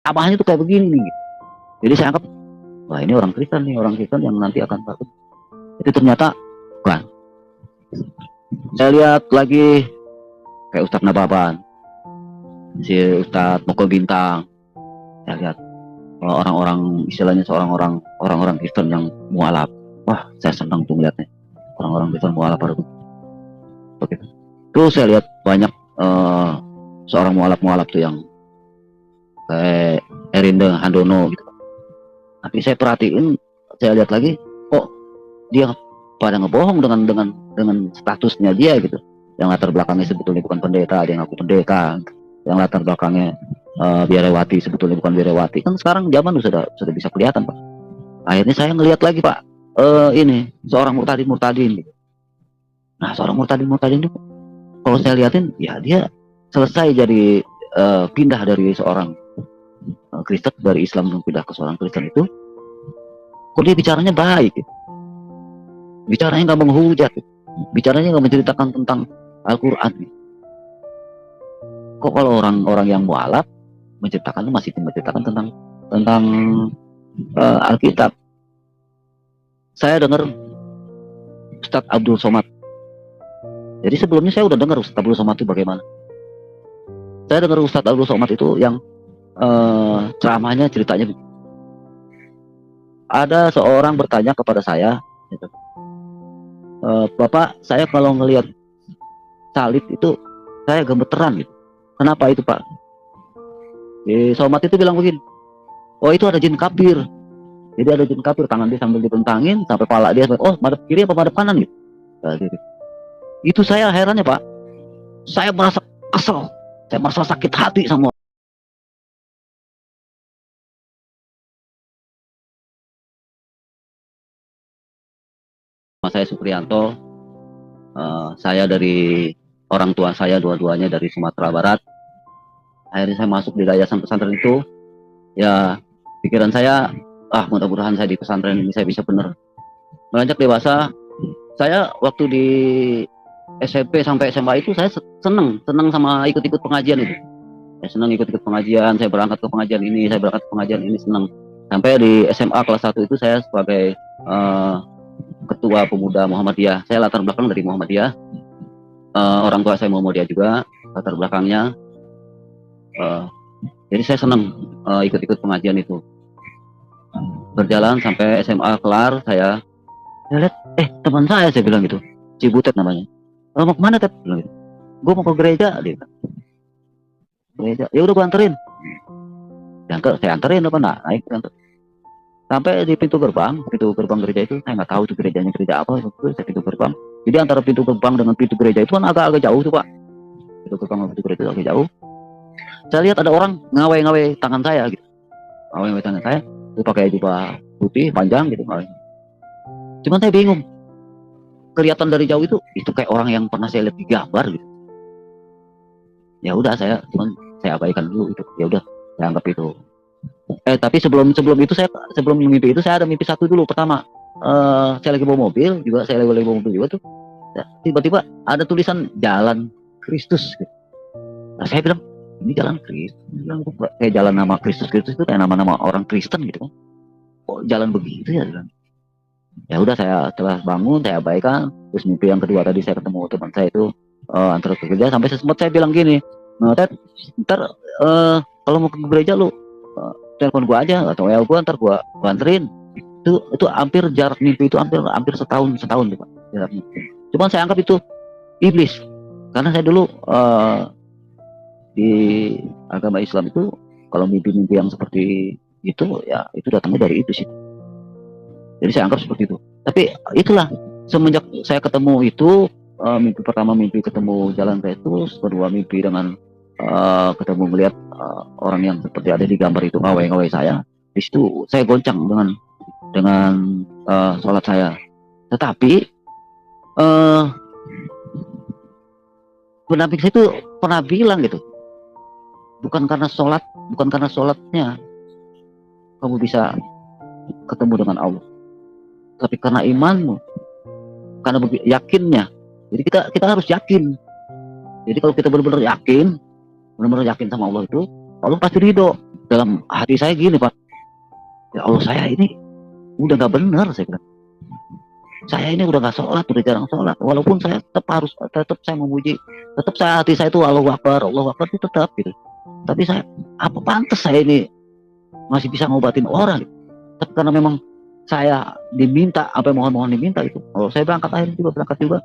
abahnya tuh kayak begini nih. Jadi saya anggap, wah ini orang Kristen nih, orang Kristen yang nanti akan takut. Itu ternyata bukan. Saya lihat lagi kayak Ustadz Nababan, si Ustadz Moko Bintang. Saya lihat orang-orang istilahnya orang-orang Kristen yang mualaf. Wah, saya senang tuh melihatnya. Orang-orang Kristen mualaf baru begitu. Terus saya lihat banyak seorang mualaf-mualaf tuh yang kayak Erinda Handono gitu. Tapi saya perhatiin, saya lihat lagi, kok dia pada ngebohong dengan statusnya dia gitu. Yang latar belakangnya sebetulnya bukan pendeta, dia ngaku pendeta. Yang latar belakangnya biarawati sebetulnya bukan biarawati. Kan sekarang zaman sudah bisa kelihatan, Pak. Akhirnya saya ngelihat lagi, Pak, ini seorang murtadin. Gitu. Nah, seorang murtadin itu, kalau saya lihatin, ya dia selesai jadi pindah dari seorang Kristen, dari Islam pindah ke seorang Kristen itu, kok dia bicaranya baik, gitu. Bicaranya nggak menghujat, gitu. Bicaranya nggak menceritakan tentang Al-Quran. Gitu. Kok kalau orang-orang yang mualaf masih menceritakan tentang Alkitab. Saya dengar Ustadz Abdul Somad. Jadi sebelumnya saya udah dengar Ustadz Abdul Somad itu bagaimana. Saya dengar Ustadz Abdul Somad itu yang ceramahnya ceritanya ada seorang bertanya kepada saya gitu. Bapak, saya kalau ngelihat salib itu saya gemeteran gitu. Kenapa itu, Pak? Somad itu bilang begini, oh itu ada jin kafir. Jadi ada jin kafir, tangan dia sambil dibentangin sampai pala dia, oh madep kiri apa madep kanan gitu. Nah, gitu. Itu saya herannya, Pak. Saya merasa kesel, saya merasa sakit hati sama. Saya Supriyanto, saya dari orang tua saya dua-duanya dari Sumatera Barat. Akhirnya saya masuk di yayasan pesantren itu. Ya pikiran saya, mudah-mudahan saya di pesantren ini saya bisa benar. Beranjak dewasa, saya waktu di SMP sampai SMA itu saya seneng sama ikut-ikut pengajian itu. Saya senang ikut-ikut pengajian, saya berangkat ke pengajian ini, saya berangkat ke pengajian ini, senang. Sampai di SMA kelas 1 itu saya sebagai ketua pemuda Muhammadiyah. Saya latar belakang dari Muhammadiyah. Orang tua saya Muhammadiyah juga latar belakangnya. Jadi saya senang ikut-ikut pengajian itu. Berjalan sampai SMA kelar, saya lihat, teman saya bilang gitu, Cibutet namanya. Mau kemana, Tet? Bilang gitu. Gue mau ke gereja, dia bilang. Gereja, ya udah gue anterin. Saya anterin apa naik anter. Sampai di pintu gerbang gereja itu, saya nggak tahu itu gerejanya gereja apa, saya pintu gerbang. Jadi antara pintu gerbang dengan pintu gereja itu kan agak jauh tuh, Pak. Pintu gerbang dengan pintu gereja itu agak jauh. Saya lihat ada orang ngawai tangan saya gitu. Ngawai tangan saya, itu pakai jubah putih panjang gitu. Cuman saya bingung. Kelihatan dari jauh itu kayak orang yang pernah saya lihat di gambar gitu. Ya udah saya abaikan dulu itu. Ya udah, saya anggap itu. Tapi sebelum mimpi itu saya ada mimpi satu dulu. Pertama, saya lagi bawa mobil juga, tuh. Tiba-tiba ada tulisan Jalan Kristus gitu. Nah, saya bilang, ini Jalan Kristus. Kayak jalan nama Kristus itu kayak nama-nama orang Kristen gitu kan. Kok jalan begitu ya? Ya udah, saya setelah bangun saya abaikan. Terus mimpi yang kedua tadi saya ketemu teman saya itu antar ke gereja, sampai sempat saya bilang gini, Ted, ntar kalau mau ke gereja lu telepon gua aja atau WA gua, ntar gua anterin. Itu hampir jarak mimpi itu hampir setahun tuh, Pak, jarak mimpi. Cuman saya anggap itu iblis, karena saya dulu di agama Islam itu kalau mimpi-mimpi yang seperti itu ya itu datangnya dari itu sih. Jadi saya anggap seperti itu. Tapi itulah, semenjak saya ketemu itu, mimpi pertama mimpi ketemu Jalan Kristus, kedua mimpi dengan ketemu melihat orang yang seperti ada di gambar itu ngawai saya. Di situ saya goncang dengan sholat saya. Tetapi pendamping saya itu pernah bilang gitu, bukan karena sholatnya kamu bisa ketemu dengan Allah, tapi karena imanmu, karena yakinnya. Jadi kita harus yakin. Jadi kalau kita benar-benar yakin sama Allah itu, Allah pasti ridho. dalam hati saya gini Pak, ya Allah saya ini udah nggak benar, saya bilang. Saya ini udah nggak sholat, udah jarang sholat. Walaupun saya tetap saya memuji, tetap saya hati saya itu Allahu Akbar itu tetap gitu. Tapi saya apa pantas saya ini masih bisa ngobatin orang? Gitu. Tapi karena memang saya diminta apa yang mohon-mohon diminta itu. Kalau saya berangkat juga.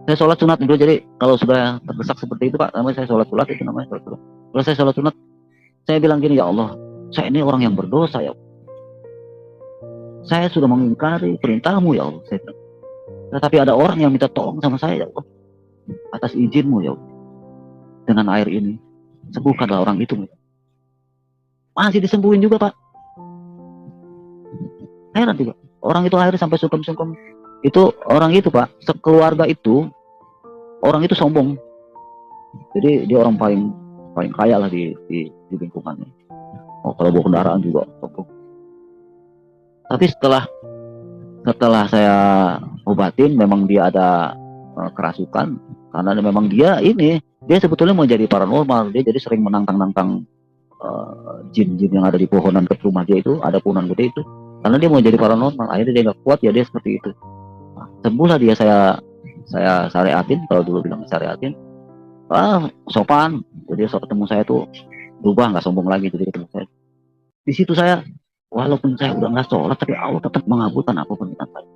Saya sholat sunat dulu, jadi kalau sudah terdesak seperti itu Pak, namanya saya sholat sunat itu namanya sholat sunat. Kalau saya sholat sunat, saya bilang gini, ya Allah, saya ini orang yang berdosa ya. Saya sudah mengingkari perintahmu ya Allah. Saya bilang. Tetapi ada orang yang minta tolong sama saya ya Allah. Atas izinmu ya Allah. Dengan air ini, sembuhkanlah orang itu. Masih disembuhin juga Pak. Heran juga. Orang itu akhirnya sampai sungkem-sungkem. Itu orang itu Pak, sekeluarga itu, orang itu sombong. Jadi dia orang paling kaya lah di lingkungannya. Oh, kalau bawa kendaraan juga sombong. Tapi setelah saya obatin, memang dia ada kerasukan. Karena memang dia sebetulnya mau jadi paranormal. Dia jadi sering menantang jin-jin yang ada di pohonan ke rumah dia itu, ada pohonan gede itu. Karena dia mau jadi paranormal, akhirnya dia nggak kuat ya dia seperti itu. Nah, sembuhlah dia, saya syariatin, kalau dulu bilang syariatin, sopan. Jadi ketemu saya tuh berubah, nggak sombong lagi. Jadi ketemu saya, di situ saya, walaupun saya udah nggak sholat, tapi Allah tetap mengabulkan apapun permintaan saya.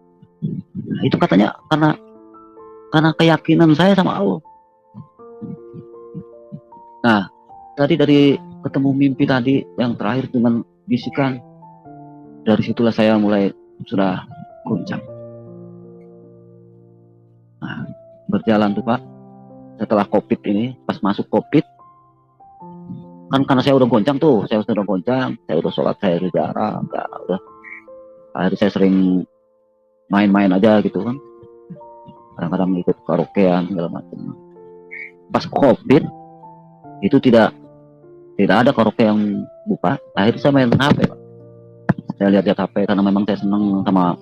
Nah, itu katanya karena keyakinan saya sama Allah. Nah, tadi dari ketemu mimpi tadi yang terakhir dengan bisikan, dari situlah saya mulai sudah goncang. Nah, berjalan tuh Pak, setelah COVID ini, pas masuk COVID, kan karena saya udah goncang tuh, saya udah goncang, saya udah sholat, saya udah jarang, udah. Akhirnya saya sering main-main aja gitu kan, kadang-kadang ikut karaokean segala macam. Pas COVID itu tidak ada karaoke yang buka, akhirnya saya main HP Pak. Saya lihat HP karena memang saya senang sama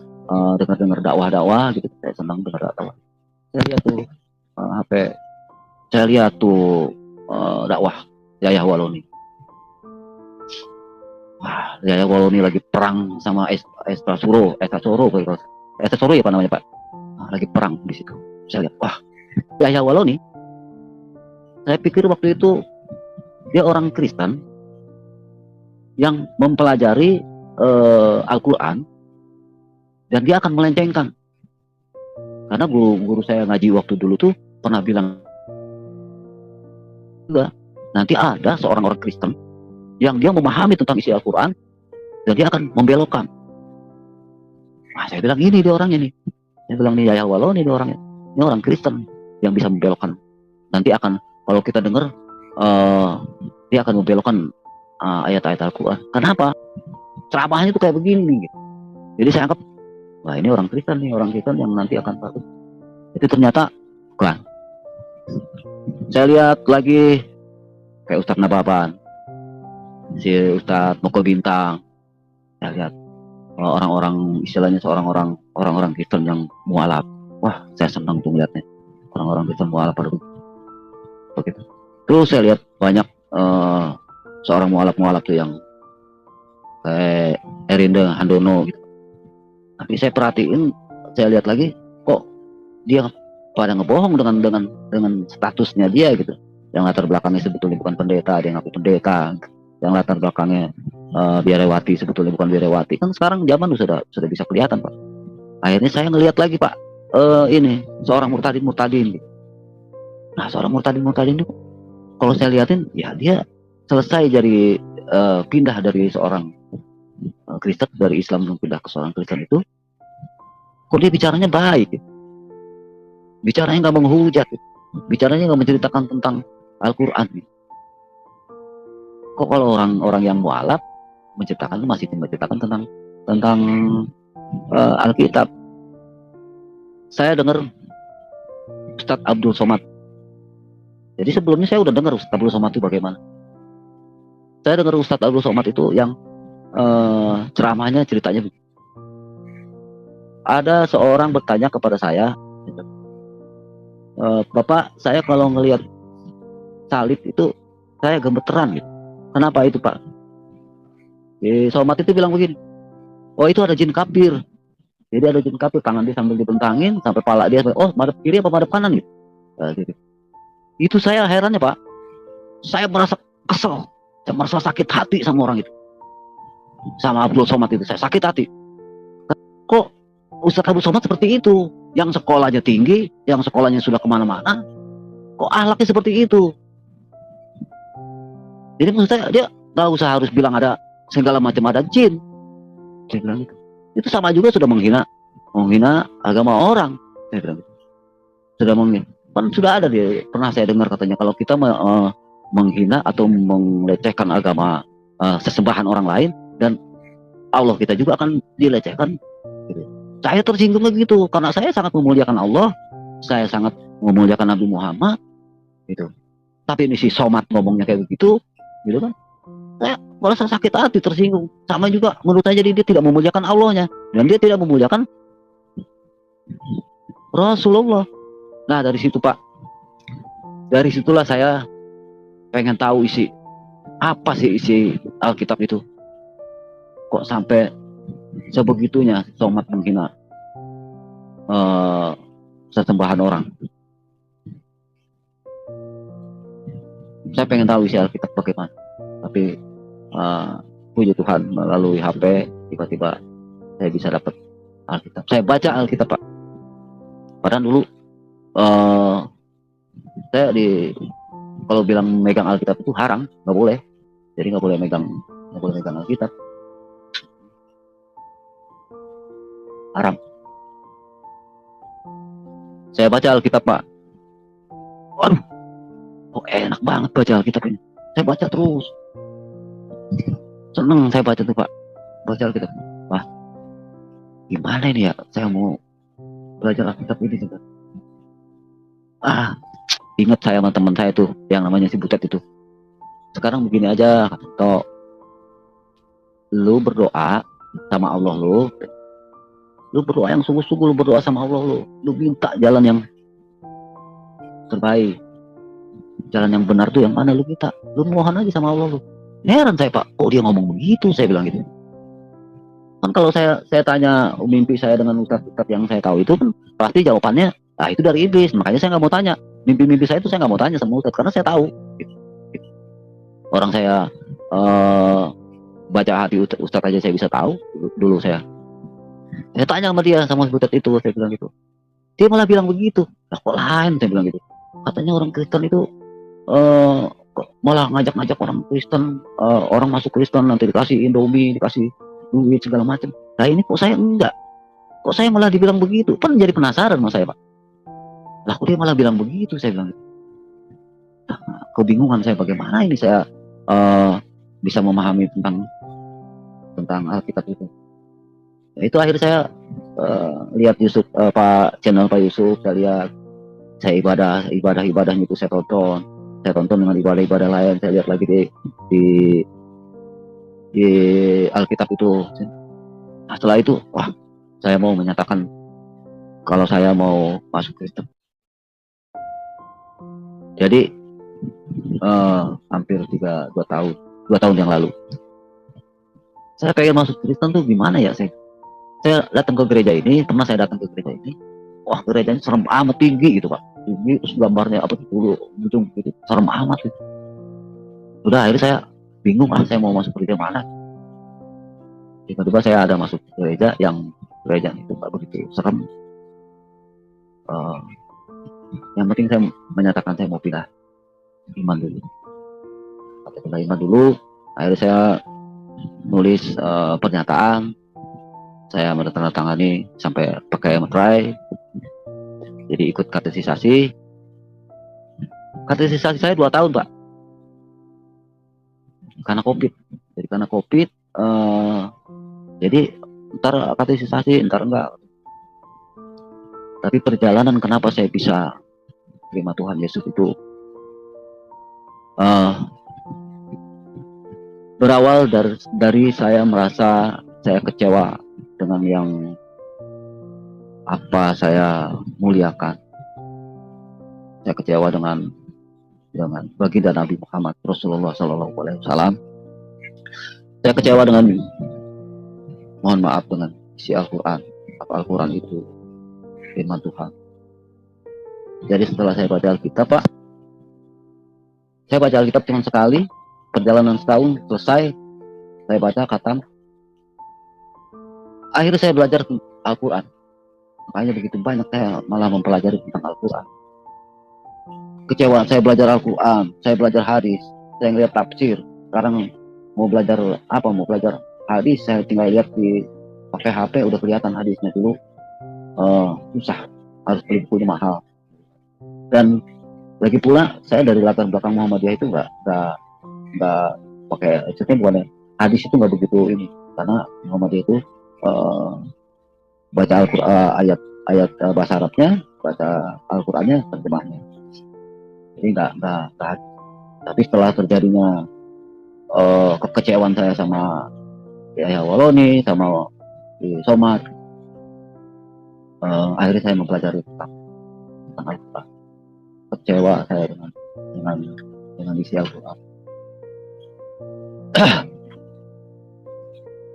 dengar dakwah gitu, saya senang dengar dakwah. Saya lihat tuh HP, saya lihat tuh dakwah Yahya Waloni. Wah, Yahya Waloni lagi perang sama Esta Soro ya Pak namanya Pak. Nah, lagi perang di situ. Saya lihat, wah, Yahya Waloni. Saya pikir waktu itu dia orang Kristen yang mempelajari Al-Quran, dan dia akan melencengkan. Karena guru saya ngaji waktu dulu tuh pernah bilang, nanti ada seorang orang Kristen yang dia memahami tentang isi Al-Quran, dan dia akan membelokkan. Nah, saya bilang ini dia orangnya nih. Saya bilang nih Yahya Waloni ini orangnya. Ini orang Kristen yang bisa membelokkan. Nanti akan, kalau kita dengar, dia akan membelokkan ayat-ayat Al-Quran. Kenapa? Ceramahnya tuh kayak begini gitu. Jadi saya anggap, wah ini orang Kristen yang nanti akan bagus. Itu ternyata bukan. Saya lihat lagi kayak Ustadz Nababan, si Ustadz Moko Bintang. Saya lihat orang-orang, istilahnya orang-orang Kristen yang mualaf. Wah, saya senang tuh melihatnya. Orang-orang Kristen mualaf pada begitu. Terus saya lihat banyak seorang mualaf tuh yang kayak Erinda Handono gitu. Tapi saya perhatiin, saya lihat lagi, kok dia pada ngebohong dengan statusnya dia gitu. Yang latar belakangnya sebetulnya bukan pendeta, dia ngaku pendeta. Yang latar belakangnya biarawati, sebetulnya bukan biarawati. Kan sekarang zaman sudah bisa kelihatan Pak. Akhirnya saya ngelihat lagi Pak, ini seorang murtadin gitu. Nah, seorang murtadin itu, kalau saya lihatin, ya dia selesai dari pindah dari seorang Kristen, dari Islam pindah ke seorang Kristen itu, kok dia bicaranya baik gitu. Bicaranya nggak menghujat gitu. Bicaranya nggak menceritakan tentang Al-Quran gitu. Kok kalau orang yang mualaf masih menceritakan tentang Alkitab. Saya dengar Ustadz Abdul Somad. Jadi sebelumnya saya udah dengar Ustadz Abdul Somad itu bagaimana. Saya dengar Ustadz Abdul Somad itu yang ceramahnya ceritanya, ada seorang bertanya kepada saya, Bapak, saya kalau ngelihat salib itu saya gemeteran gitu. Kenapa itu Pak? Somat itu bilang begini, oh itu ada jin kafir. Jadi ada jin kafir, tangan dia sambil dibentangin sampai pala dia, oh madep kiri apa madep kanan gitu. Nah, gitu. Itu saya herannya Pak, saya merasa kesel, saya merasa sakit hati sama orang itu, sama Abdul Somad itu, saya sakit hati. Kok Ustadz Abdul Somad seperti itu, yang sekolahnya tinggi, yang sekolahnya sudah kemana-mana, kok ahlaknya seperti itu? Jadi maksud saya, dia nggak usah harus bilang ada segala macam ada jin. Saya bilang gitu. Itu sama juga sudah menghina agama orang. Saya bilang gitu. Sudah menghina. Kan sudah ada dia, pernah saya dengar katanya kalau kita menghina atau melecehkan agama sesembahan orang lain, dan Allah kita juga akan dilecehkan. Gitu. Saya tersinggung begitu karena saya sangat memuliakan Allah, saya sangat memuliakan Nabi Muhammad, gitu. Tapi ini si Somad ngomongnya kayak begitu, gitu kan? Saya merasa sakit hati, tersinggung. Sama juga menurut saya, jadi dia tidak memuliakan Allahnya dan dia tidak memuliakan Rasulullah. Nah dari situ Pak, dari situlah saya pengen tahu apa sih isi Alkitab itu. Kok sampai sebegitunya Somad menghina sesembahan orang. Saya pengen tahu isi Alkitab bagaimana. Tapi puji Tuhan, melalui HP tiba-tiba saya bisa dapat Alkitab. Saya baca Alkitab Pak. Padahal dulu saya kalau bilang megang Alkitab itu haram, nggak boleh. Jadi nggak boleh megang Alkitab. Haram. Saya baca Alkitab Pak. Waduh, kok enak banget baca Alkitab ini. Saya baca terus. Seneng saya baca tuh Pak. Baca Alkitab. Wah, gimana ini ya? Saya mau belajar Alkitab ini juga. Ingat saya sama teman saya tuh, yang namanya si Butet itu. Sekarang begini aja, kata lu berdoa sama Allah lu berdoa yang sungguh-sungguh, lu berdoa sama Allah lu minta jalan yang terbaik, jalan yang benar tuh yang mana, lu minta, lu mohon aja sama Allah lu. Heran saya Pak, kok dia ngomong begitu, saya bilang gitu. Kan kalau saya tanya mimpi saya dengan ustadz yang saya tahu itu kan pasti jawabannya, itu dari iblis. Makanya saya nggak mau tanya mimpi-mimpi saya itu, saya nggak mau tanya sama ustadz karena saya tahu. Orang saya baca hati ustadz aja saya bisa tahu. Dulu saya tanya sama dia, sama ustadz itu, saya bilang gitu. Dia malah bilang begitu. Lah kok lain, saya bilang gitu. Katanya orang Kristen itu malah ngajak-ngajak orang Kristen, orang masuk Kristen nanti dikasih Indomie, dikasih duit segala macam. Nah ini kok saya enggak, kok saya malah dibilang begitu. Kan jadi penasaran sama saya Pak. Lah kok dia malah bilang begitu, saya bilang. Nah, kebingungan saya, bagaimana ini saya bisa memahami tentang Alkitab itu. Nah, itu akhirnya saya lihat Yusuf, channel Pak Yusuf, saya lihat, saya ibadahnya itu saya tonton dengan ibadah lain, saya lihat lagi di Alkitab itu. Nah, setelah itu, wah, saya mau menyatakan kalau saya mau masuk Kristen. Jadi hampir 2 tahun yang lalu, saya pengen masuk Kristen tuh gimana ya. Saya datang ke gereja ini, pernah saya datang ke gereja ini, wah gerejanya serem amat, tinggi gitu Pak, tinggi, terus gambarnya apa gitu, gitu, serem amat gitu. Udah akhirnya saya bingung, saya mau masuk gereja mana. Tiba-tiba saya ada masuk gereja itu Pak begitu serem. Yang penting saya menyatakan saya mau pindah iman dulu. Pindah iman dulu. Akhirnya saya nulis pernyataan, saya menandatangani sampai pakai metrai. Jadi ikut katekisasi saya 2 tahun Pak, karena COVID. Jadi karena COVID, jadi ntar katekisasi, ntar enggak. Tapi perjalanan kenapa saya bisa terima Tuhan Yesus itu berawal dari saya merasa saya kecewa dengan yang apa saya muliakan. Saya kecewa dengan baginda Nabi Muhammad Rasulullah SAW. Saya kecewa dengan, mohon maaf, dengan isi Al-Quran. Apa Al-Quran itu firman Tuhan. Jadi setelah saya baca Alkitab, Pak, saya baca Alkitab cuma sekali, perjalanan setahun selesai, saya baca khatam. Akhirnya saya belajar Al-Quran. Makanya begitu banyak saya malah mempelajari tentang Al-Quran. Kecewa, saya belajar Al-Quran, saya belajar hadis, saya ngeliat tafsir. Sekarang mau belajar apa? Mau belajar hadis, saya tinggal lihat di pakai HP udah kelihatan hadisnya. Dulu susah, harus beli bukunya mahal. Dan lagi pula saya dari latar belakang Muhammadiyah itu nggak pakai, maksudnya bukan hadis itu nggak begitu ini, karena Muhammadiyah itu baca Al-Quran, ayat bahasa Arabnya, baca Al-Qurannya terjemahnya. Jadi nggak. Tapi setelah terjadinya kekecewaan saya sama Yahya Waloni, sama Somad, akhirnya saya mempelajari tentang Al-Quran. Kecewa saya dengan isi Al-Quran.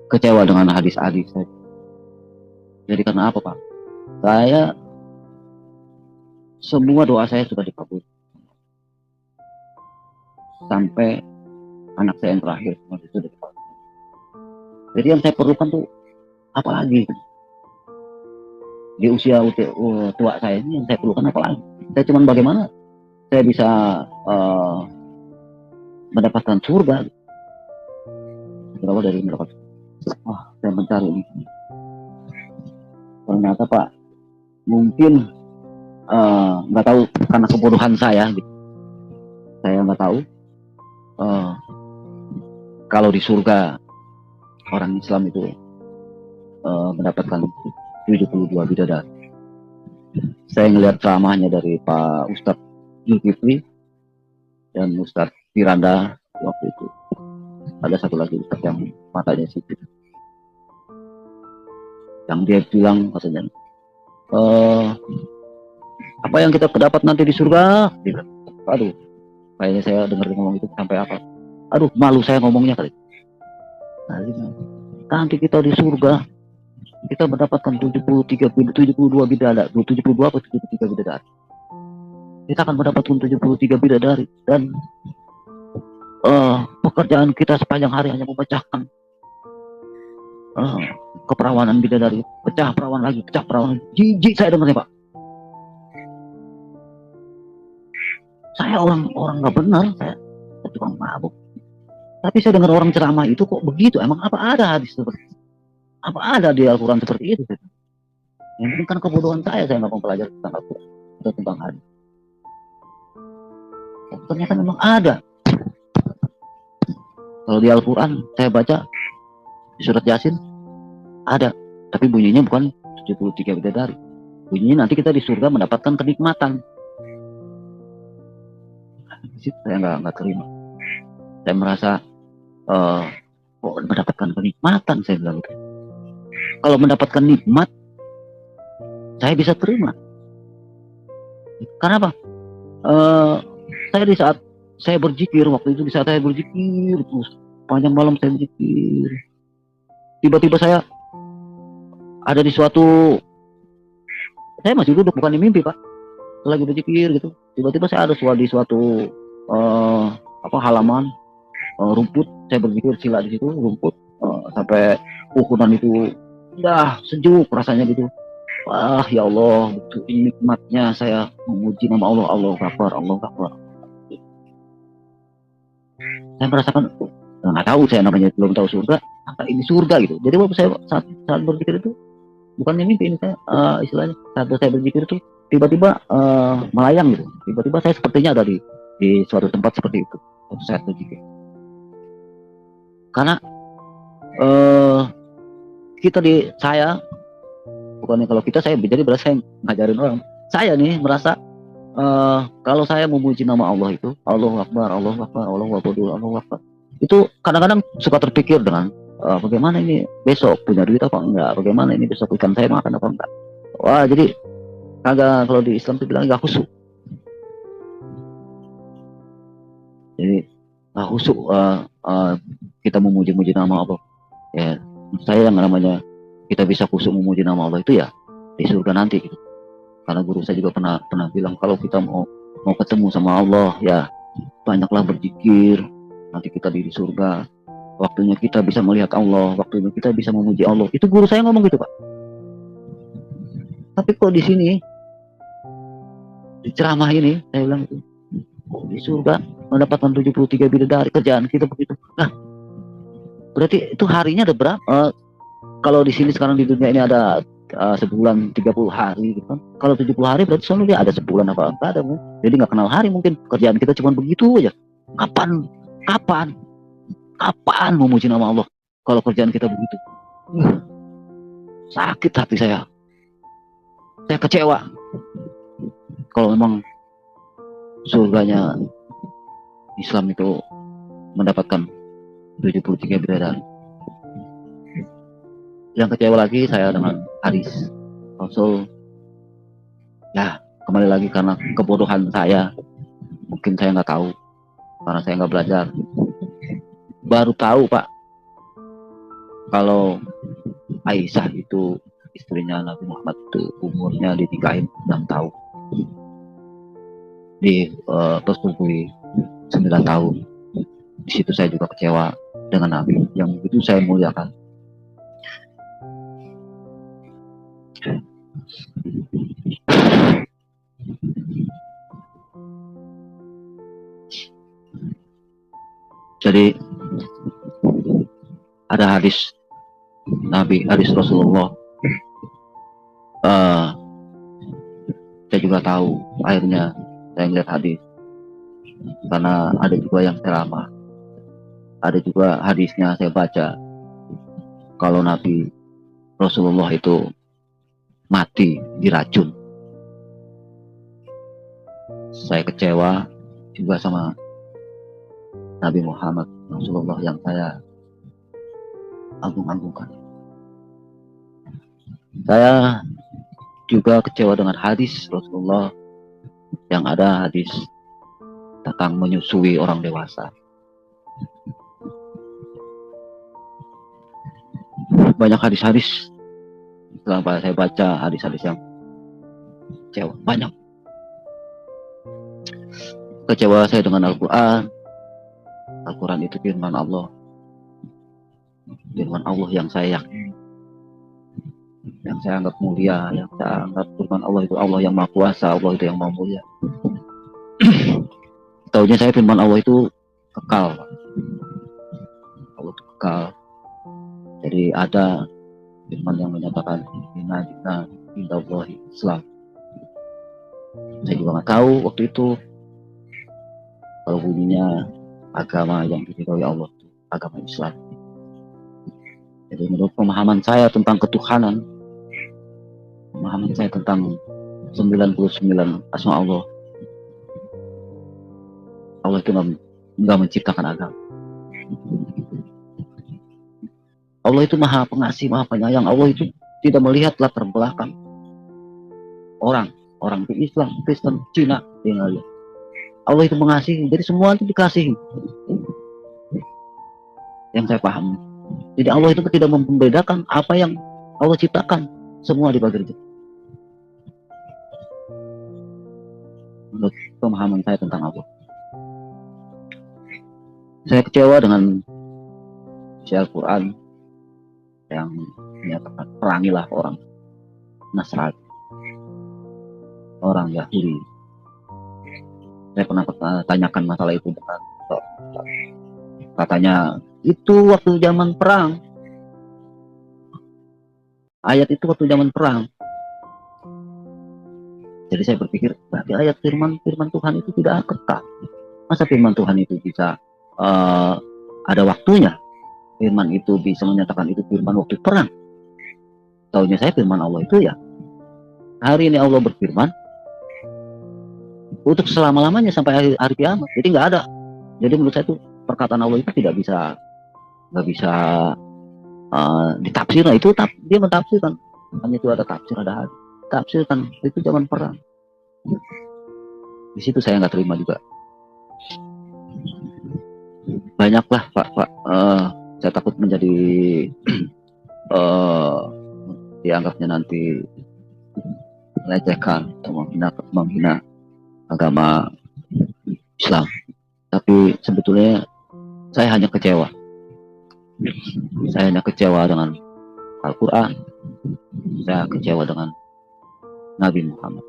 Kecewa dengan hadis-hadis saya. Jadi karena apa, Pak? Saya, semua doa saya sudah dikabul. Sampai anak saya yang terakhir semua sudah dikabul. Jadi yang saya perlukan tuh apa lagi? Di usia tua saya ini yang saya perlukan apa lagi? Saya cuman bagaimana saya bisa mendapatkan surga. Berawal dari mendapatkan, saya mencari ini. Ternyata, Pak, mungkin nggak tahu karena kebodohan saya gitu. Saya nggak tahu kalau di surga orang Islam itu mendapatkan 72 bidadari. Saya ngelihat ceramahnya dari Pak Ustadz Zulkifli dan Ustadz Firanda waktu itu. Ada satu lagi Ustadz yang matanya sipit, yang dia bilang katanya, apa yang kita dapat nanti di surga? Dia bilang, aduh, kayaknya saya dengar ngomong itu sampai apa? Aduh, malu saya ngomongnya kali. Nah, nanti kita di surga, kita mendapatkan 72 bidadari, 72 atau 73 bidadari. Kita akan mendapatkan 73 bidadari dan pekerjaan kita sepanjang hari hanya memecahkan keperawanan bidadari, pecah perawan lagi, pecah perawan lagi. Jijik saya dengarnya, Pak. Saya orang nggak benar, saya tukang mabuk. Tapi saya dengar orang ceramah itu kok begitu. Emang apa ada hadis seperti itu? Apa ada di Al-Quran seperti itu? Yang penting kan kebodohan saya nggak mempelajari tentang Al-Quran atau tentang hadis. Ternyata memang ada. Kalau di Al-Quran saya baca di surat Yasin ada, tapi bunyinya bukan 73 bidadari. Bunyinya nanti kita di surga mendapatkan kenikmatan. Saya nggak terima. Saya merasa kok mendapatkan kenikmatan, saya bilang gitu. Kalau mendapatkan nikmat saya bisa terima. Karena apa? Saya di saat saya berzikir, waktu itu di saat saya berzikir terus panjang malam saya berzikir, tiba-tiba saya ada di suatu, saya masih duduk bukan di mimpi, Pak, lagi berzikir gitu, tiba-tiba saya ada di suatu halaman rumput, saya berzikir sila di situ rumput, sampai ukuran itu udah sejuk rasanya gitu. Wah, ya Allah, betul nikmatnya saya memuji nama Allah. Allahu Akbar, Allahu Akbar. Saya merasakan, nggak tahu, saya namanya belum tahu surga, apa ini surga gitu. Jadi waktu saya saat berzikir itu bukannya mimpi ini, saya istilahnya saat saya berzikir itu tiba-tiba melayang gitu. Tiba-tiba saya sepertinya ada di suatu tempat seperti itu waktu saya berzikir. Karena saya bukannya kalau kita, saya jadi berasa saya ngajarin orang. Saya nih merasa kalau saya memuji nama Allah itu, Allahu Akbar, Allahu Akbar, Allahu Akbar, Allahu Akbar, itu kadang-kadang suka terpikir dengan bagaimana ini besok punya duit apa enggak, bagaimana ini besok ikan saya makan apa enggak. Wah, jadi kagak, kalau di Islam itu bilang enggak khusyuk. Jadi khusyuk kita memuji-muji nama Allah. Ya, saya yang namanya kita bisa khusyuk memuji nama Allah itu ya di surga nanti gitu. Karena guru saya juga pernah bilang kalau kita mau ketemu sama Allah ya banyaklah berzikir, nanti kita di surga waktunya kita bisa melihat Allah, waktunya kita bisa memuji Allah. Itu guru saya ngomong gitu, Pak. Tapi kok di sini di ceramah ini saya bilang itu di surga mendapatkan 73 bidadari, kerjaan kita begitu. Nah, berarti itu harinya ada berapa? Kalau di sini sekarang di dunia ini ada sebulan 30 hari gitu kan. Kalau 70 hari berarti soalnya dia ada sebulan apa enggak ada. Jadi nggak kenal hari, mungkin kerjaan kita cuma begitu aja. Kapan kapan kapan memuji nama Allah kalau kerjaan kita begitu? Sakit hati saya kecewa kalau memang surganya Islam itu mendapatkan 73 bidadari. Yang kecewa lagi saya dengan hadis Rasul. Ya, kembali lagi karena kebodohan saya. Mungkin saya nggak tahu karena saya nggak belajar. Baru tahu, Pak, kalau Aisyah itu istrinya Nabi Muhammad itu umurnya dinikahin 6 tahun. Persetubuhi 9 tahun. Di situ saya juga kecewa dengan Nabi yang begitu saya muliakan. Jadi ada hadis Nabi, hadis Rasulullah. Saya juga tahu akhirnya saya melihat hadis karena ada juga yang ceramah, ada juga hadisnya saya baca kalau Nabi Rasulullah itu mati diracun. Saya kecewa juga sama Nabi Muhammad Rasulullah yang saya agung-agungkan. Saya juga kecewa dengan hadis Rasulullah yang ada hadis tentang menyusui orang dewasa. Banyak hadis-hadis setelah saya baca hadis-hadis yang kecewa, banyak. Kecewa saya dengan Al-Quran. Al-Quran itu firman Allah. Firman Allah yang saya yakini, yang saya anggap mulia, yang saya anggap firman Allah itu Allah yang Maha Kuasa, Allah itu yang Maha Mulia. Taunya saya firman Allah itu kekal. Allah itu kekal. Jadi ada firman yang menyatakan inna lillahi Islam. Saya juga nggak tahu waktu itu kalau bunyinya agama yang diridhoi Allah itu agama Islam. Jadi menurut pemahaman saya tentang ketuhanan, pemahaman saya tentang 99 asma Allah, Allah itu nggak menciptakan agama. Allah itu maha pengasih, maha penyayang. Allah itu tidak melihat latar belakang orang itu Islam, Kristen, Cina, tinggal. Allah itu mengasihi, jadi semua itu dikasihi. Yang saya paham. Jadi Allah itu tidak membedakan apa yang Allah ciptakan, semua dibagi rejeki. Menurut pemahaman saya tentang Allah. Saya kecewa dengan isi Al-Quran yang menyatakan perangilah orang Nasrani, orang Yahudi. Saya pernah tanyakan masalah itu dengan katanya itu waktu zaman perang. Ayat itu waktu zaman perang. Jadi saya berpikir berarti ayat firman Tuhan itu tidak kekal. Masa firman Tuhan itu bisa ada waktunya? Firman itu bisa menyatakan itu firman waktu perang. Taunya saya firman Allah itu ya hari ini Allah berfirman untuk selama-lamanya sampai hari kiamat. Jadi nggak ada. Jadi menurut saya itu perkataan Allah itu nggak bisa ditafsir. Nah, itu dia mentafsirkan. Hanya itu ada tafsir, ada hadis. Tafsirkan itu zaman perang. Di situ saya nggak terima juga. banyaklah Pak. Saya takut menjadi eh, dianggapnya nanti melecehkan atau menghina agama Islam. Tapi sebetulnya saya hanya kecewa. Saya hanya kecewa dengan Al-Quran. Saya kecewa dengan Nabi Muhammad.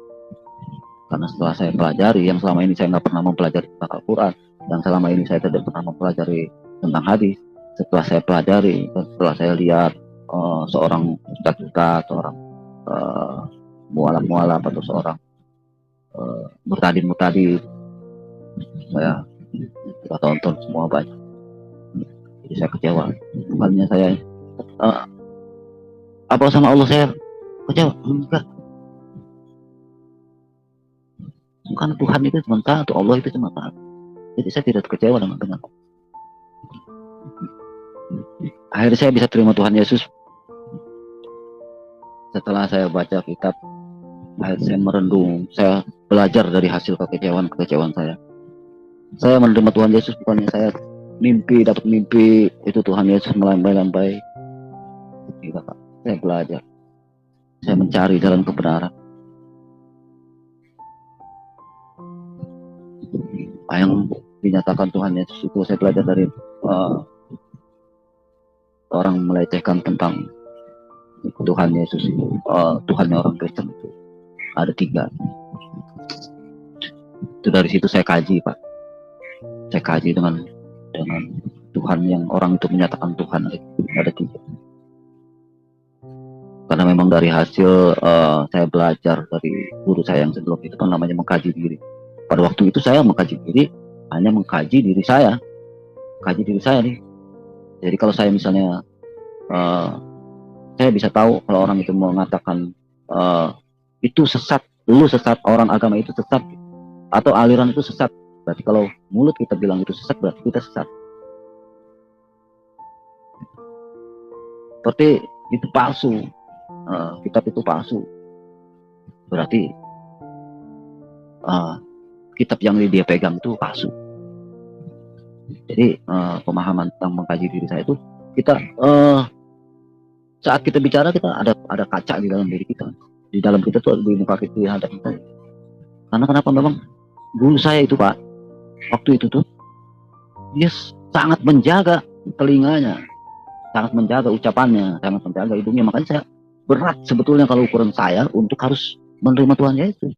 Karena setelah saya pelajari, yang selama ini saya nggak pernah mempelajari tentang Al-Quran, yang selama ini saya tidak pernah mempelajari tentang hadis, setelah saya pelajari, setelah saya lihat seorang ustadz, seorang mualaf-mualaf atau seorang murtadin, saya sudah tonton semua banyak. Jadi saya kecewa. Bukannya saya apa sama Allah saya kecewa? Enggak. Karena Tuhan itu cuma satu, Allah itu cuma satu. Jadi saya tidak kecewa dengan akhirnya saya bisa terima Tuhan Yesus setelah saya baca kitab. Akhirnya saya merendung, saya belajar dari hasil kekecewaan saya. Saya menerima Tuhan Yesus bukannya saya dapat mimpi itu Tuhan Yesus melambai-lambai. Tidak, Pak. Saya belajar. Saya mencari jalan kebenaran. Yang dinyatakan Tuhan Yesus itu saya belajar dari orang melecehkan tentang Tuhan Yesus itu. Tuhannya orang Kristen itu ada 3. Itu dari situ saya kaji, Pak. Saya kaji dengan Tuhan yang orang itu menyatakan Tuhan ada 3. Karena memang dari hasil saya belajar dari guru saya yang sebelum itu kan namanya mengkaji diri. Pada waktu itu saya mengkaji diri, hanya mengkaji diri saya. Kaji diri saya nih. Jadi kalau saya misalnya saya bisa tahu kalau orang itu mengatakan itu sesat, lu sesat, orang agama itu sesat, atau aliran itu sesat. Berarti kalau mulut kita bilang itu sesat, berarti kita sesat. Seperti itu palsu, kitab itu palsu. Berarti kitab yang dia pegang itu palsu. Jadi pemahaman tentang mengkaji diri saya itu kita saat kita bicara kita ada kaca di dalam diri kita. Di dalam kita tuh di muka kita ada kita. Karena kenapa memang guru saya itu Pak, waktu itu tuh dia sangat menjaga telinganya, sangat menjaga ucapannya, sangat menjaga hidungnya. Makanya saya berat sebetulnya kalau ukuran saya untuk harus menerima Tuhan Yesus.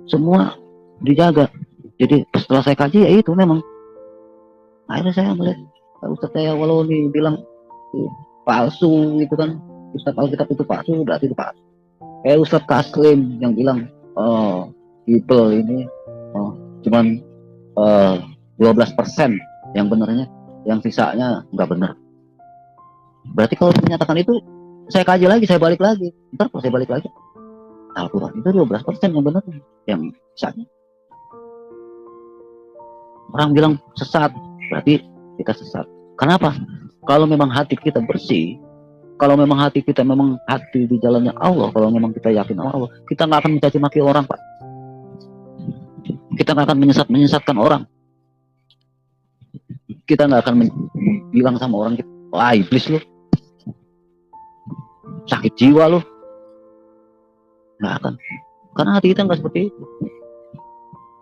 Semua dijaga. Jadi setelah saya kaji ya itu memang akhirnya saya melihat Ustaz saya walau dibilang palsu gitu kan, Ustaz Alkitab itu palsu, berarti itu palsu. Kayak Ustaz Kaslim yang bilang Bible ini cuman 12% yang benernya, yang sisanya nggak benar. Berarti kalau menyatakan itu saya kaji lagi, saya balik lagi, ntar kalau saya balik lagi Al-Quran itu 12% yang benar, yang sisanya orang bilang sesat, berarti kita sesat. Kenapa? Kalau memang hati kita bersih, kalau memang hati kita memang hati di jalannya Allah, kalau memang kita yakin Allah, kita nggak akan mencaci maki orang, Pak. Kita nggak akan menyesatkan orang. Kita nggak akan bilang sama orang, wah iblis lu, sakit jiwa lu, nggak akan. Karena hati kita nggak seperti itu.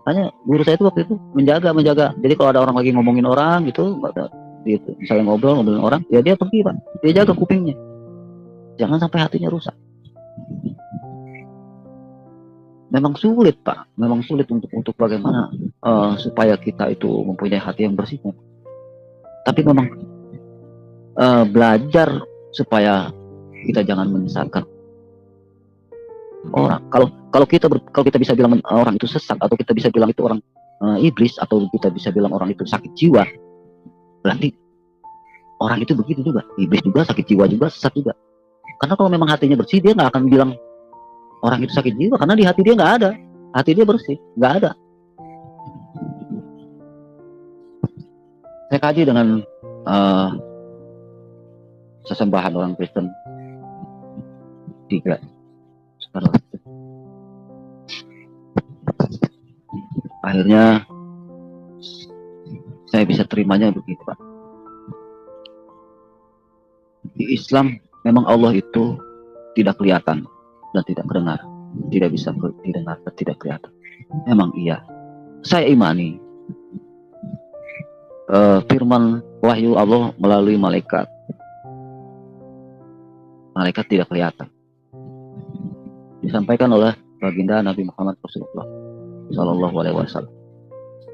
Hanya guru saya itu waktu itu menjaga. Jadi kalau ada orang lagi ngomongin orang gitu, misalnya ngobrolin orang, ya dia pergi Pak, dia jaga kupingnya, jangan sampai hatinya rusak. Memang sulit Pak, memang sulit untuk bagaimana supaya kita itu mempunyai hati yang bersih. Tapi memang belajar supaya kita jangan menyesatkan orang. Kalau kita bisa bilang orang itu sesat, atau kita bisa bilang itu orang iblis, atau kita bisa bilang orang itu sakit jiwa, berarti orang itu begitu juga, iblis juga, sakit jiwa juga, sesat juga. Karena kalau memang hatinya bersih, dia nggak akan bilang orang itu sakit jiwa, karena di hati dia nggak ada, hati dia bersih, nggak ada. Saya kaji dengan sesembahan orang Kristen 3. Akhirnya Saya bisa terimanya begitu, Pak. Di Islam memang Allah itu tidak kelihatan dan tidak terdengar, tidak bisa didengar dan tidak kelihatan. Memang iya, saya imani firman wahyu Allah melalui malaikat. Malaikat tidak kelihatan, disampaikan oleh baginda Nabi Muhammad Rasulullah Shallallahu Alaihi Wasallam.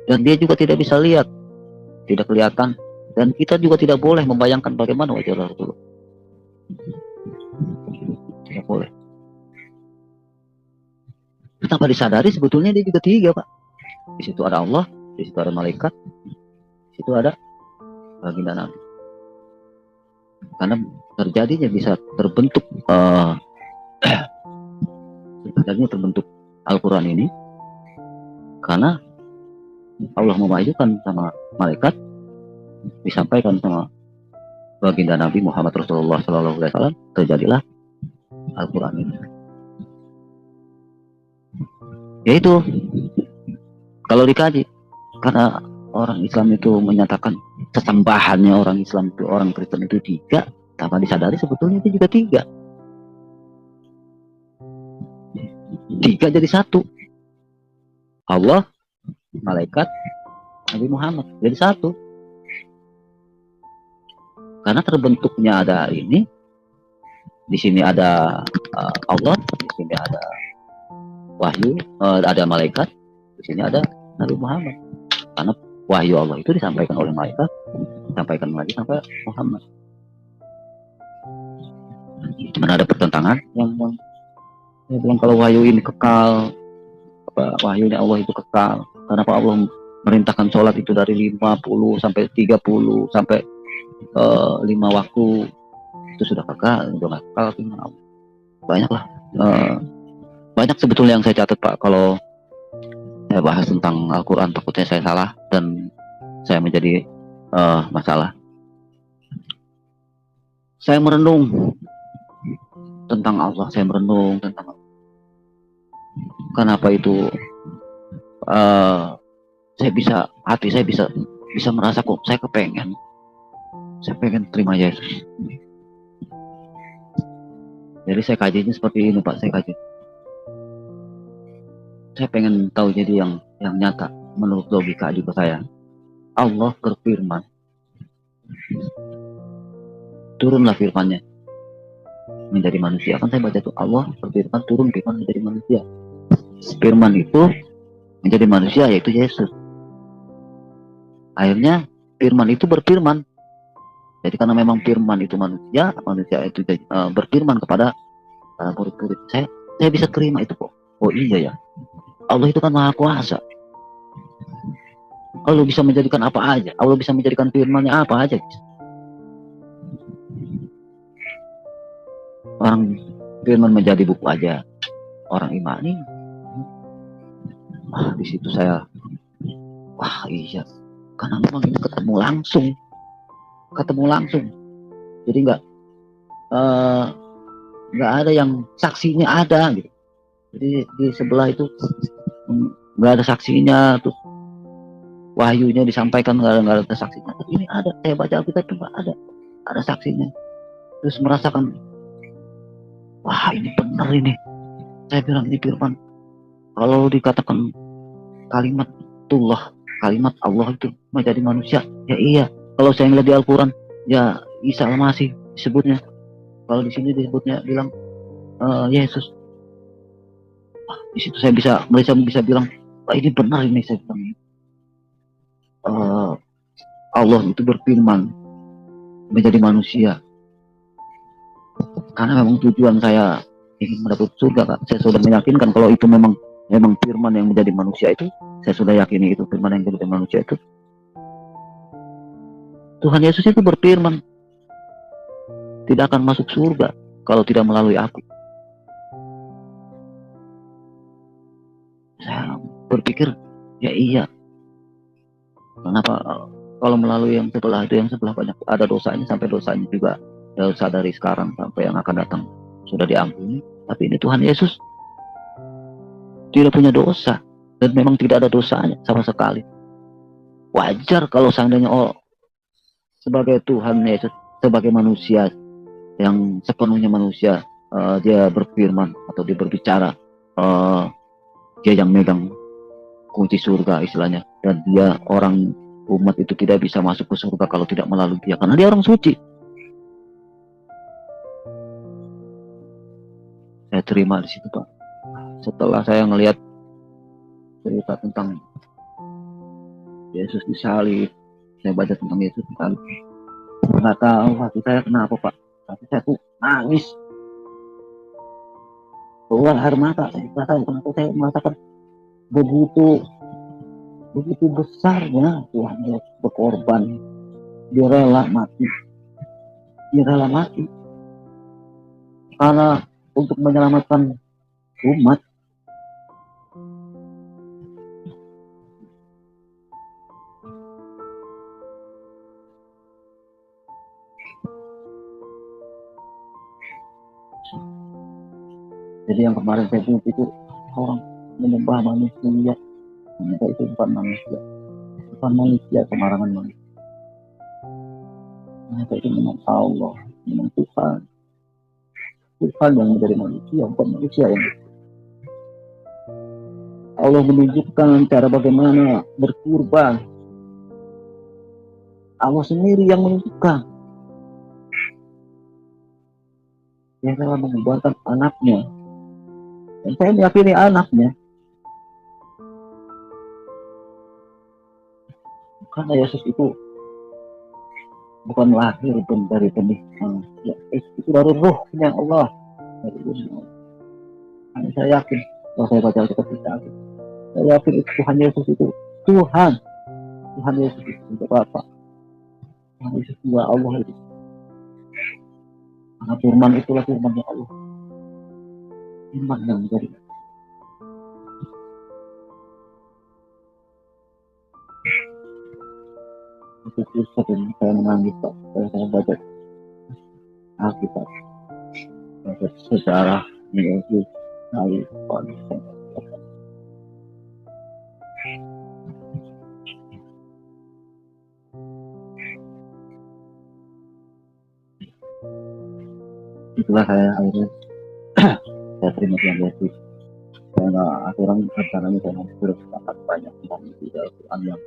Dan dia juga tidak bisa lihat, tidak kelihatan, dan kita juga tidak boleh membayangkan bagaimana wajah Rasulullah. Tidak boleh. Tanpa disadari sebetulnya dia juga tiga, Pak. Di situ ada Allah, di situ ada malaikat, di situ ada baginda Nabi. Karena terjadinya bisa terbentuk terbentuk Al-Quran ini karena Allah memajukan sama malaikat, disampaikan sama baginda Nabi Muhammad Rasulullah Sallallahu Alaihi Wasallam, terjadilah Al-Quran ini. Yaitu kalau dikaji, karena orang Islam itu menyatakan sesembahannya orang Islam itu, orang Kristen itu tiga, tanpa disadari sebetulnya itu juga tiga. Tiga jadi satu. Allah, malaikat, Nabi Muhammad jadi satu. Karena terbentuknya ada ini, di sini ada Allah, di sini ada wahyu, ada malaikat, di sini ada Nabi Muhammad. Karena wahyu Allah itu disampaikan oleh malaikat, disampaikan lagi sampai Muhammad. Mana ada pertentangan yang saya bilang kalau wahyu ini kekal, wahyunya Allah itu kekal. Kenapa Allah merintahkan sholat itu dari 50 sampai 30 sampai 5 waktu itu sudah kekal, sudah nggak kekal. Banyak lah, banyak sebetulnya yang saya catat, Pak. Kalau saya bahas tentang Al-Quran takutnya saya salah dan saya menjadi masalah. Saya merenung tentang Allah, saya merenung tentang kenapa itu saya bisa, hati saya bisa merasa kok saya pengen terima Yesus. Jadi saya kajinya seperti ini, Pak. Saya pengen tahu jadi yang nyata menurut logika juga saya. Allah berfirman, turunlah firmannya menjadi manusia. Kan saya baca itu Allah berfirman, turun firman menjadi manusia. Firman itu menjadi manusia, yaitu Yesus. Akhirnya firman itu berfirman. Jadi karena memang firman itu manusia itu berfirman kepada murid-murid. Saya bisa terima itu kok. Oh iya ya, Allah itu kan maha kuasa. Allah bisa menjadikan apa aja. Allah bisa menjadikan firmannya apa aja. Orang firman menjadi buku aja, orang imani. Di situ saya, wah iya, karena memang ini ketemu langsung. Jadi nggak ada yang saksinya ada gitu. Jadi di sebelah itu nggak ada saksinya, tuh wahyunya disampaikan nggak ada saksinya. Tapi ini ada, saya baca Alkitab itu ada saksinya. Terus merasakan, wah ini benar ini. Saya bilang ini firman. Kalau dikatakan kalimat Allah itu menjadi manusia, ya iya. Kalau saya ngeliat di Al-Quran, ya Isa Al-Masih disebutnya. Kalau di sini disebutnya bilang Yesus. Di situ saya bisa bilang, wah ini benar ini, saya bilang. Allah itu berfirman menjadi manusia. Karena memang tujuan saya ingin mendapat surga, Kak. Saya sudah meyakinkan kalau itu memang firman yang menjadi manusia itu, saya sudah yakini itu firman yang menjadi manusia itu. Tuhan Yesus itu berfirman, tidak akan masuk surga kalau tidak melalui aku. Saya berpikir, ya iya. Kenapa kalau melalui yang sebelah banyak ada dosanya, sampai dosanya juga dosa dari sekarang sampai yang akan datang sudah diampuni. Tapi ini Tuhan Yesus tidak punya dosa dan memang tidak ada dosanya sama sekali. Wajar kalau seandainya sebagai Tuhan Yesus, sebagai manusia yang sepenuhnya manusia, dia berfirman atau dia berbicara, dia yang megang kunci surga istilahnya, dan dia orang umat itu tidak bisa masuk ke surga kalau tidak melalui dia, karena dia orang suci. Saya terima di situ, Pak. Setelah saya melihat cerita tentang Yesus disalib, saya baca tentang Yesus disalib, nggak tahu hati saya kenapa, Pak, tapi saya tuh nangis, keluar air mata. Saya nggak tahu kenapa saya merasakan begitu besarnya Tuhan Yesus berkorban. Dia rela mati karena untuk menyelamatkan umat. Jadi yang kemarin saya bilang itu orang menyembah manusia, ternyata itu bukan manusia, kemarangan manusia. Ternyata itu memang Allah, memang Tuhan yang menjadi manusia, bukan manusia yang Allah menunjukkan cara bagaimana berkurban. Allah sendiri yang menunjukkan. Yang telah mengorbankan anaknya. Dan saya meyakini anaknya. Karena Yesus itu bukan lahir dari benih manusia. Itu dari rohnya Allah. Karena saya yakin, kalau saya baca seperti itu, saya yakin itu Tuhan Yesus itu Tuhan Yesus itu untuk apa? Tuhan Yesus juga Allah itu. Karena firman itulah firman Allah. Firman yang menjadi. Itu sering saya menangis, Pak. Saya baca Alkitab, baca sejarah Yesus dari konsep. Itulah saya akhirnya saya terima Tuhan Yesus. Saya nggak aturan rencananya saya mau bersepakat banyak tentang itu dari Tuhan yang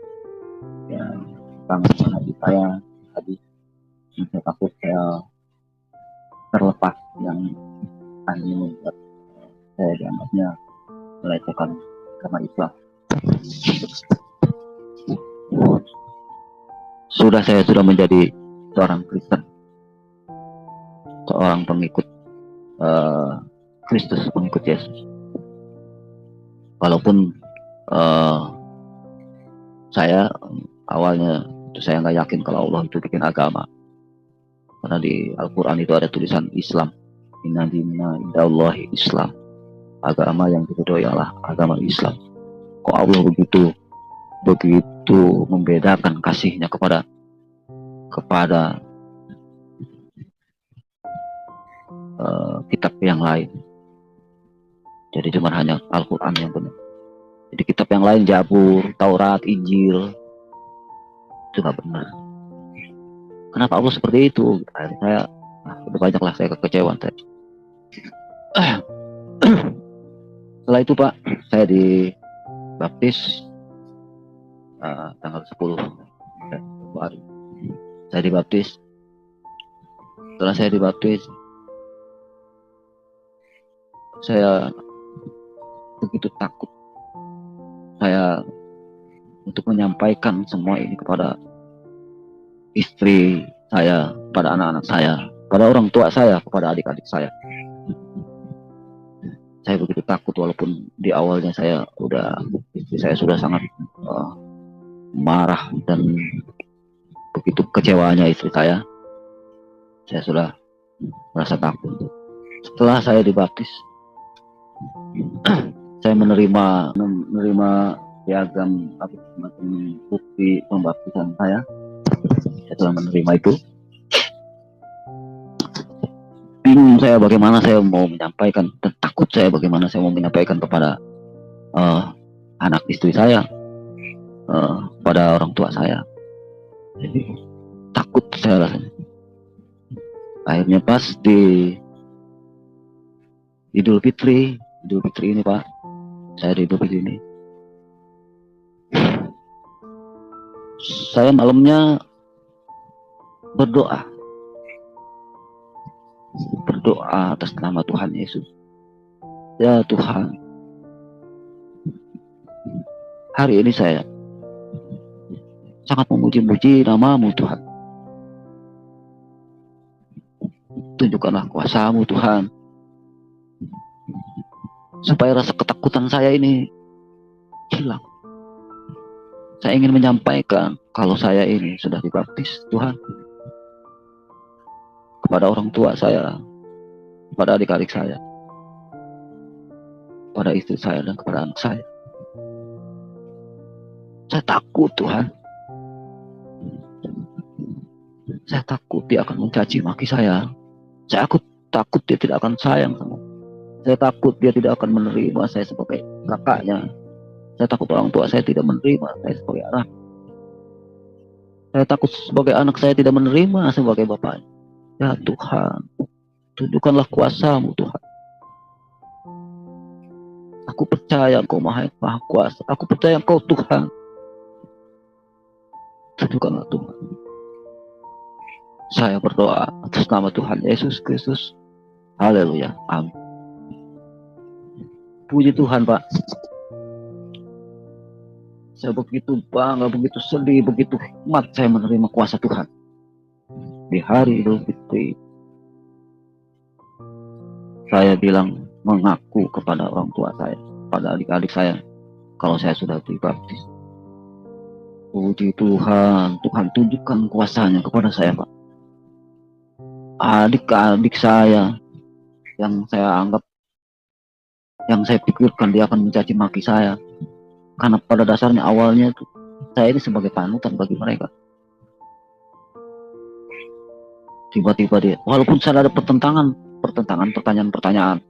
sangat hati saya tadi. Saya takut saya terlepas yang hanya membuat saya dianggapnya melecehkan agama Islam. Saya sudah menjadi seorang Kristen, seorang pengikut Kristus, pengikut Yesus. Walaupun saya awalnya saya nggak yakin kalau Allah itu bikin agama, karena di Al-Quran itu ada tulisan Islam. Inna dinna indallahi Islam. Agama yang diridhoi adalah agama Islam. Kok Allah begitu membedakan kasihnya kepada kitab yang lain. Jadi cuma hanya Al-Quran yang benar. Jadi kitab yang lain, Zabur, Taurat, Injil, itu nggak benar. Kenapa Allah seperti itu? Akhirnya saya udah banyaklah saya kekecewaan saya. Setelah itu, Pak, saya dibaptis tanggal 10 Februari. Saya dibaptis. Setelah saya dibaptis, saya begitu takut saya untuk menyampaikan semua ini kepada istri saya, pada anak-anak saya, pada orang tua saya, kepada adik-adik saya. Saya begitu takut, walaupun di awalnya istri saya sudah sangat marah dan begitu kecewanya istri saya sudah merasa takut. Setelah saya dibaptis, saya menerima piagam semacam bukti pembaptisan saya. Saya telah menerima itu. Bingung saya bagaimana saya mau menyampaikan, dan takut saya bagaimana saya mau menyampaikan kepada anak istri saya, pada orang tua saya. Jadi takut saya rasanya. Akhirnya pas di Idul Fitri ini Pak, saya di Idul Fitri ini, saya malamnya berdoa atas nama Tuhan Yesus. Ya Tuhan, hari ini saya sangat memuji-muji nama-Mu Tuhan. Tunjukkanlah kuasa-Mu Tuhan, supaya rasa ketakutan saya ini hilang. Saya ingin menyampaikan kalau saya ini sudah dibaptis Tuhan, kepada orang tua saya, kepada adik-adik saya, pada istri saya, dan kepada anak saya. Saya takut Tuhan. Saya takut dia akan mencaci maki saya. Saya takut dia tidak akan sayang sama saya. Saya takut dia tidak akan menerima saya sebagai kakaknya. Saya takut orang tua saya tidak menerima saya sebagai anak. Saya takut sebagai anak saya tidak menerima sebagai bapaknya. Ya Tuhan, tunjukkanlah kuasa-Mu Tuhan. Aku percaya Engkau Maha Kuasa. Aku percaya Engkau Tuhan. Tunjukkanlah Tuhan. Saya berdoa atas nama Tuhan Yesus Kristus. Haleluya. Amin. Puji Tuhan Pak. Saya begitu bangga, begitu sedih, begitu hikmat saya menerima kuasa Tuhan. Di hari Idul Fitri, saya bilang mengaku kepada orang tua saya, pada adik-adik saya, kalau saya sudah dibaptis. Puji Tuhan, Tuhan tunjukkan kuasanya kepada saya Pak. Adik-adik saya yang saya anggap, yang saya pikirkan dia akan mencaci maki saya, karena pada dasarnya awalnya itu saya ini sebagai panutan bagi mereka. Tiba-tiba dia, walaupun saya ada pertanyaan-pertanyaan,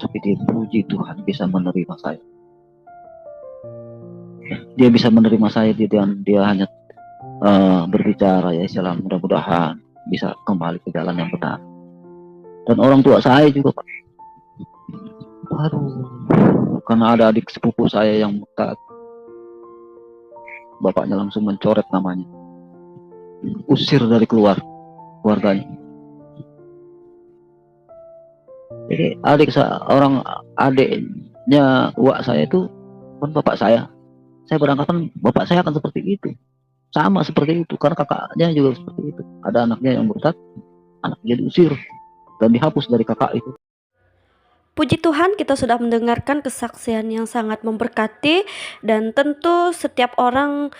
tapi dia puji Tuhan bisa menerima saya. Dia bisa menerima saya, dia hanya berbicara ya Islam, mudah-mudahan bisa kembali ke jalan yang benar. Dan orang tua saya juga Pak. Aduh, karena ada adik sepupu saya yang murtad, bapaknya langsung mencoret namanya, usir dari keluarganya. Jadi adiknya uak saya itu kan bapak saya. Saya beranggapan bapak saya akan seperti itu, sama seperti itu, karena kakaknya juga seperti itu. Ada anaknya yang murtad, anaknya diusir dan dihapus dari kakak itu. Puji Tuhan, kita sudah mendengarkan kesaksian yang sangat memberkati, dan tentu setiap orang,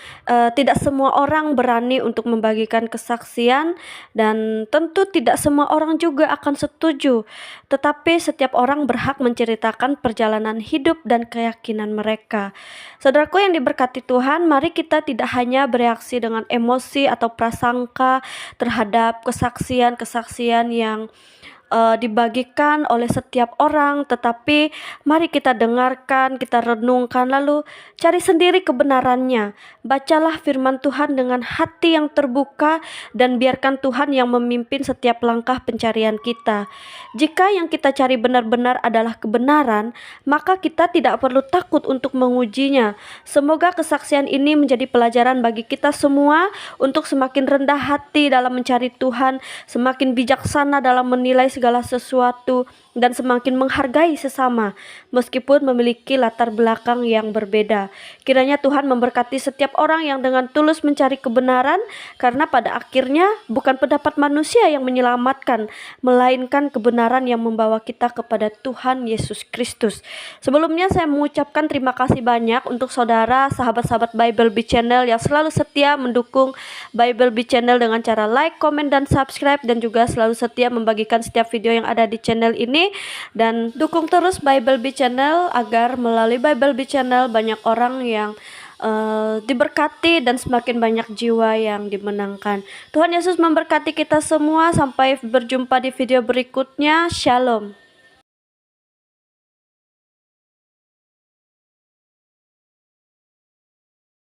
tidak semua orang berani untuk membagikan kesaksian, dan tentu tidak semua orang juga akan setuju. Tetapi setiap orang berhak menceritakan perjalanan hidup dan keyakinan mereka. Saudaraku yang diberkati Tuhan, mari kita tidak hanya bereaksi dengan emosi atau prasangka terhadap kesaksian-kesaksian yang dibagikan oleh setiap orang, tetapi mari kita dengarkan, kita renungkan, lalu cari sendiri kebenarannya. Bacalah firman Tuhan dengan hati yang terbuka, dan biarkan Tuhan yang memimpin setiap langkah pencarian kita. Jika yang kita cari benar-benar adalah kebenaran, maka kita tidak perlu takut untuk mengujinya. Semoga kesaksian ini menjadi pelajaran bagi kita semua untuk semakin rendah hati dalam mencari Tuhan, semakin bijaksana dalam menilai segala sesuatu, dan semakin menghargai sesama meskipun memiliki latar belakang yang berbeda. Kiranya Tuhan memberkati setiap orang yang dengan tulus mencari kebenaran, karena pada akhirnya bukan pendapat manusia yang menyelamatkan, melainkan kebenaran yang membawa kita kepada Tuhan Yesus Kristus. Sebelumnya saya mengucapkan terima kasih banyak untuk saudara, sahabat-sahabat Bible Beat Channel yang selalu setia mendukung Bible Beat Channel dengan cara like, komen, dan subscribe, dan juga selalu setia membagikan setiap video yang ada di channel ini. Dan dukung terus Bible Beat Channel agar melalui Bible Beat Channel banyak orang yang diberkati dan semakin banyak jiwa yang dimenangkan. Tuhan Yesus memberkati kita semua. Sampai berjumpa di video berikutnya. Shalom.